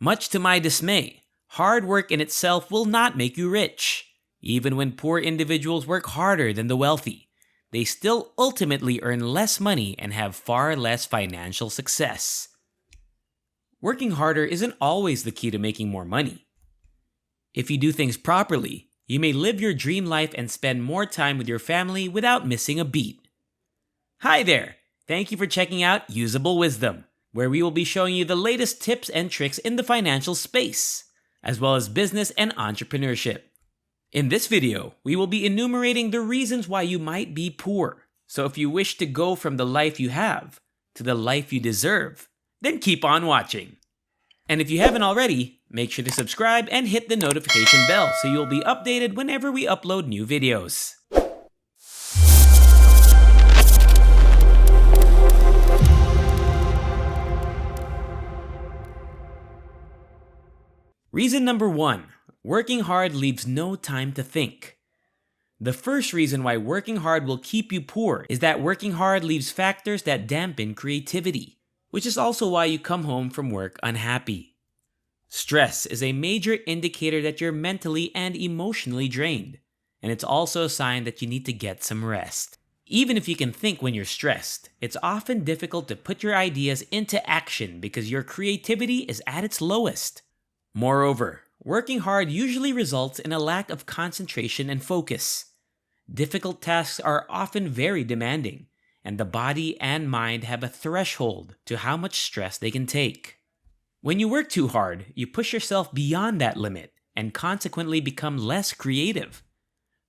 Much to my dismay, hard work in itself will not make you rich. Even when poor individuals work harder than the wealthy, they still ultimately earn less money and have far less financial success. Working harder isn't always the key to making more money. If you do things properly, you may live your dream life and spend more time with your family without missing a beat. Hi there! Thank you for checking out Usable Wisdom, where we will be showing you the latest tips and tricks in the financial space, as well as business and entrepreneurship. In this video, we will be enumerating the reasons why you might be poor. So if you wish to go from the life you have to the life you deserve, then keep on watching. And if you haven't already, make sure to subscribe and hit the notification bell so you'll be updated whenever we upload new videos. Reason number 1. Working hard leaves no time to think. The first reason why working hard will keep you poor is that working hard leaves factors that dampen creativity, which is also why you come home from work unhappy. Stress is a major indicator that you're mentally and emotionally drained, and it's also a sign that you need to get some rest. Even if you can think when you're stressed, it's often difficult to put your ideas into action because your creativity is at its lowest. Moreover, working hard usually results in a lack of concentration and focus. Difficult tasks are often very demanding, and the body and mind have a threshold to how much stress they can take. When you work too hard, you push yourself beyond that limit and consequently become less creative.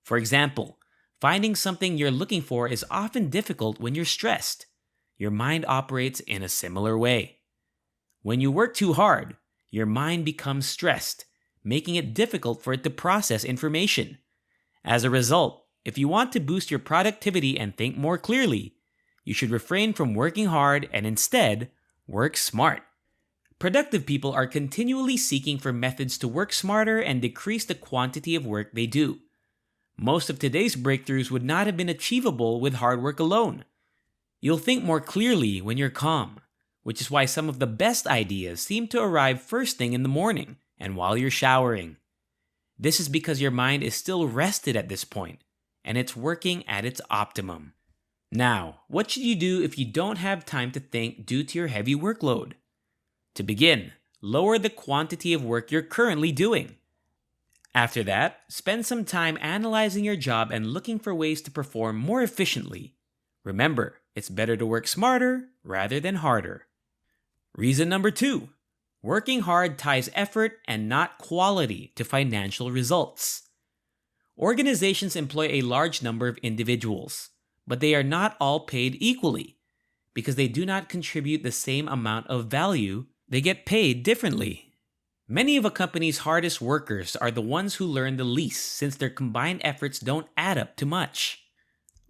For example, finding something you're looking for is often difficult when you're stressed. Your mind operates in a similar way. When you work too hard, your mind becomes stressed, making it difficult for it to process information. As a result, if you want to boost your productivity and think more clearly, you should refrain from working hard and instead work smart. Productive people are continually seeking for methods to work smarter and decrease the quantity of work they do. Most of today's breakthroughs would not have been achievable with hard work alone. You'll think more clearly when you're calm, which is why some of the best ideas seem to arrive first thing in the morning and while you're showering. This is because your mind is still rested at this point, and it's working at its optimum. Now, what should you do if you don't have time to think due to your heavy workload? To begin, lower the quantity of work you're currently doing. After that, spend some time analyzing your job and looking for ways to perform more efficiently. Remember, it's better to work smarter rather than harder. Reason number 2. Working hard ties effort and not quality to financial results. Organizations employ a large number of individuals, but they are not all paid equally. Because they do not contribute the same amount of value, they get paid differently. Many of a company's hardest workers are the ones who learn the least since their combined efforts don't add up to much.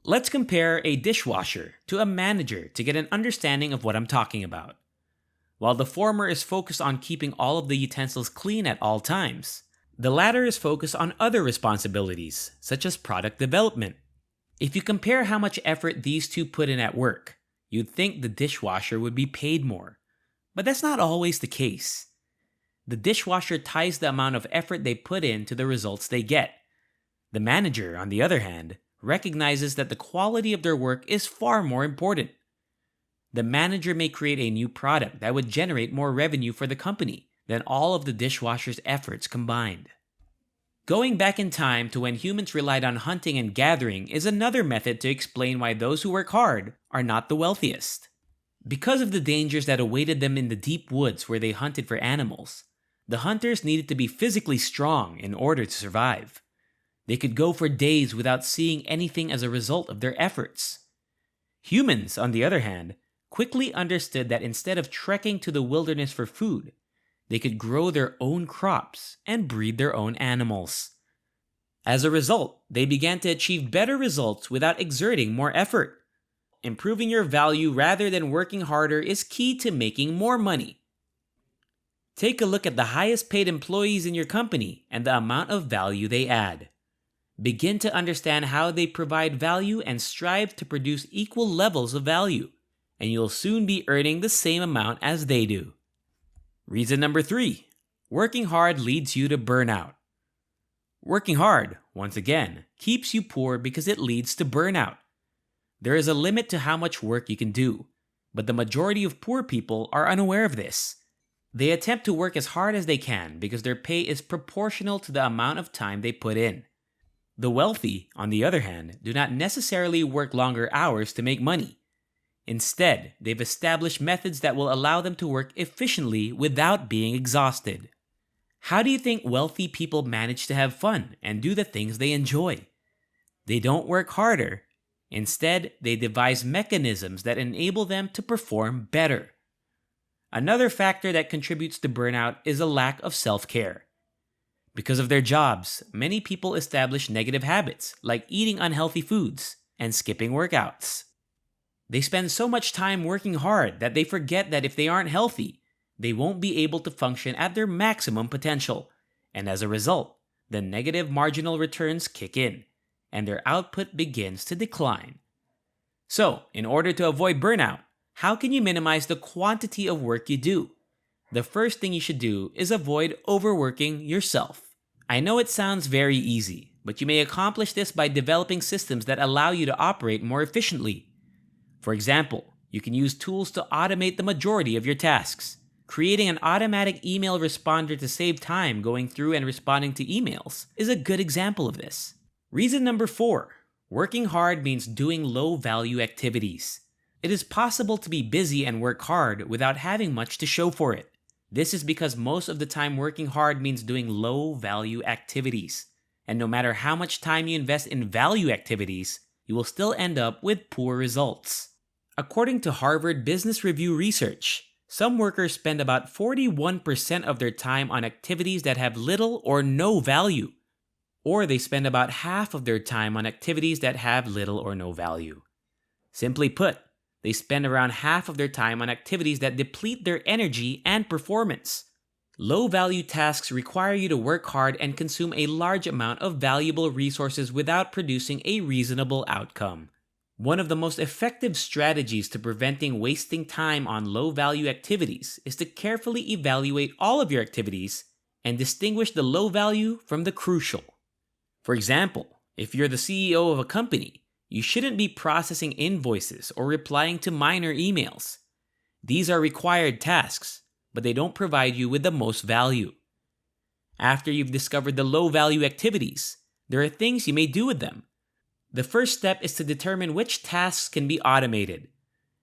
Let's compare a dishwasher to a manager to get an understanding of what I'm talking about. While the former is focused on keeping all of the utensils clean at all times, the latter is focused on other responsibilities, such as product development. If you compare how much effort these two put in at work, you'd think the dishwasher would be paid more. But that's not always the case. The dishwasher ties the amount of effort they put in to the results they get. The manager, on the other hand, recognizes that the quality of their work is far more important. The manager may create a new product that would generate more revenue for the company than all of the dishwasher's efforts combined. Going back in time to when humans relied on hunting and gathering is another method to explain why those who work hard are not the wealthiest. Because of the dangers that awaited them in the deep woods where they hunted for animals, the hunters needed to be physically strong in order to survive. They could go for days without seeing anything as a result of their efforts. Humans, on the other hand, quickly understood that instead of trekking to the wilderness for food, they could grow their own crops and breed their own animals. As a result, they began to achieve better results without exerting more effort. Improving your value rather than working harder is key to making more money. Take a look at the highest paid employees in your company and the amount of value they add. Begin to understand how they provide value and strive to produce equal levels of value, and you'll soon be earning the same amount as they do. Reason number 3. Working hard leads you to burnout. Working hard, once again, keeps you poor because it leads to burnout. There is a limit to how much work you can do, but the majority of poor people are unaware of this. They attempt to work as hard as they can because their pay is proportional to the amount of time they put in. The wealthy, on the other hand, do not necessarily work longer hours to make money. Instead, they've established methods that will allow them to work efficiently without being exhausted. How do you think wealthy people manage to have fun and do the things they enjoy? They don't work harder. Instead, they devise mechanisms that enable them to perform better. Another factor that contributes to burnout is a lack of self-care. Because of their jobs, many people establish negative habits like eating unhealthy foods and skipping workouts. They spend so much time working hard that they forget that if they aren't healthy, they won't be able to function at their maximum potential, and as a result, the negative marginal returns kick in, and their output begins to decline. So, in order to avoid burnout, how can you minimize the quantity of work you do? The first thing you should do is avoid overworking yourself. I know it sounds very easy, but you may accomplish this by developing systems that allow you to operate more efficiently. For example, you can use tools to automate the majority of your tasks. Creating an automatic email responder to save time going through and responding to emails is a good example of this. Reason number 4, working hard means doing low-value activities. It is possible to be busy and work hard without having much to show for it. This is because most of the time working hard means doing low-value activities. And no matter how much time you invest in value activities, you will still end up with poor results. According to Harvard Business Review research, some workers spend about 41% of their time on activities that have little or no value, or they spend about half of their time on activities that have little or no value. Simply put, they spend around half of their time on activities that deplete their energy and performance. Low-value tasks require you to work hard and consume a large amount of valuable resources without producing a reasonable outcome. One of the most effective strategies to preventing wasting time on low-value activities is to carefully evaluate all of your activities and distinguish the low value from the crucial. For example, if you're the CEO of a company, you shouldn't be processing invoices or replying to minor emails. These are required tasks, but they don't provide you with the most value. After you've discovered the low-value activities, there are things you may do with them. The first step is to determine which tasks can be automated.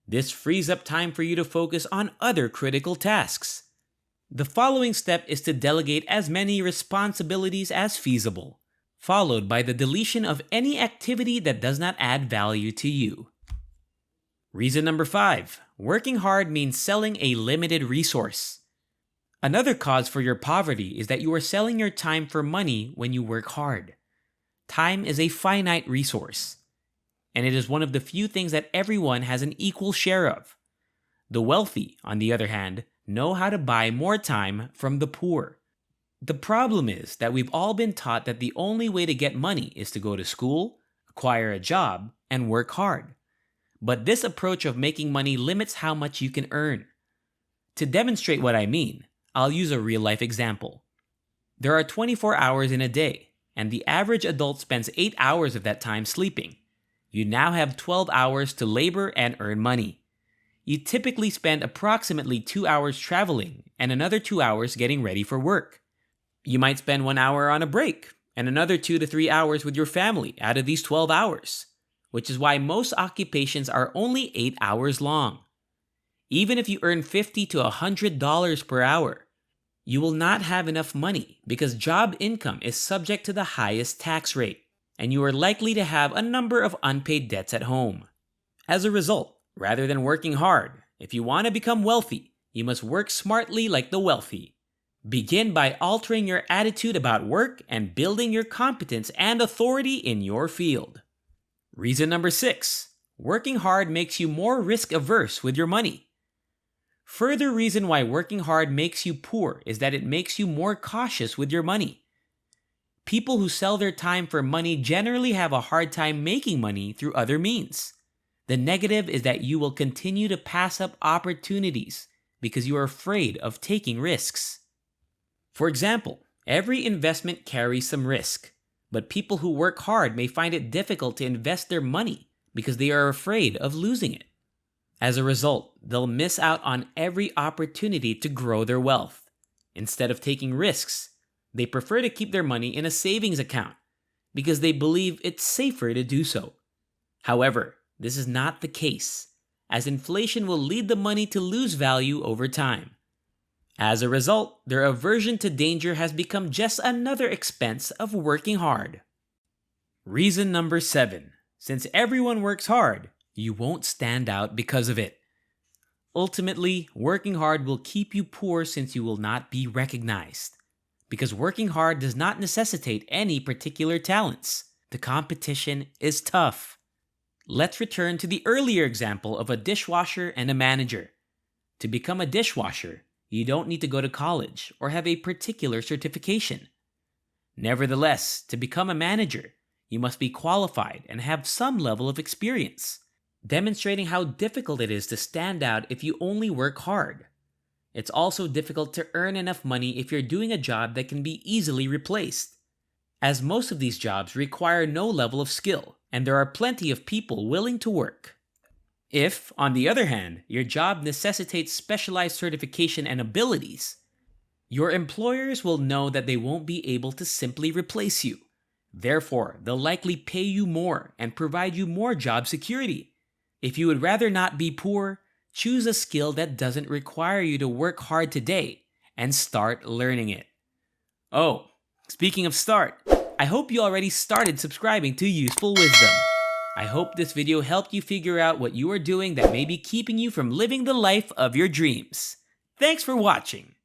This frees up time for you to focus on other critical tasks. The following step is to delegate as many responsibilities as feasible, followed by the deletion of any activity that does not add value to you. Reason number 5, working hard means selling a limited resource. Another cause for your poverty is that you are selling your time for money when you work hard. Time is a finite resource, and it is one of the few things that everyone has an equal share of. The wealthy, on the other hand, know how to buy more time from the poor. The problem is that we've all been taught that the only way to get money is to go to school, acquire a job, and work hard. But this approach of making money limits how much you can earn. To demonstrate what I mean, I'll use a real-life example. There are 24 hours in a day, and the average adult spends 8 hours of that time sleeping. You now have 12 hours to labor and earn money. You typically spend approximately 2 hours traveling and another 2 hours getting ready for work. You might spend 1 hour on a break and another 2 to 3 hours with your family out of these 12 hours, which is why most occupations are only 8 hours long. Even if you earn $50 to $100 per hour, you will not have enough money because job income is subject to the highest tax rate, and you are likely to have a number of unpaid debts at home. As a result, rather than working hard, if you want to become wealthy, you must work smartly like the wealthy. Begin by altering your attitude about work and building your competence and authority in your field. Reason number 6, working hard makes you more risk-averse with your money. Further reason why working hard makes you poor is that it makes you more cautious with your money. People who sell their time for money generally have a hard time making money through other means. The negative is that you will continue to pass up opportunities because you are afraid of taking risks. For example, every investment carries some risk, but people who work hard may find it difficult to invest their money because they are afraid of losing it. As a result, they'll miss out on every opportunity to grow their wealth. Instead of taking risks, they prefer to keep their money in a savings account because they believe it's safer to do so. However, this is not the case, as inflation will lead the money to lose value over time. As a result, their aversion to danger has become just another expense of working hard. Reason number 7. Since everyone works hard, you won't stand out because of it. Ultimately, working hard will keep you poor since you will not be recognized. Because working hard does not necessitate any particular talents. The competition is tough. Let's return to the earlier example of a dishwasher and a manager. To become a dishwasher, you don't need to go to college or have a particular certification. Nevertheless, to become a manager, you must be qualified and have some level of experience, demonstrating how difficult it is to stand out if you only work hard. It's also difficult to earn enough money if you're doing a job that can be easily replaced, as most of these jobs require no level of skill, and there are plenty of people willing to work. If, on the other hand, your job necessitates specialized certification and abilities, your employers will know that they won't be able to simply replace you. Therefore, they'll likely pay you more and provide you more job security. If you would rather not be poor, choose a skill that doesn't require you to work hard today and start learning it. Oh, speaking of start, I hope you already started subscribing to Useful Wisdom. I hope this video helped you figure out what you are doing that may be keeping you from living the life of your dreams. Thanks for watching.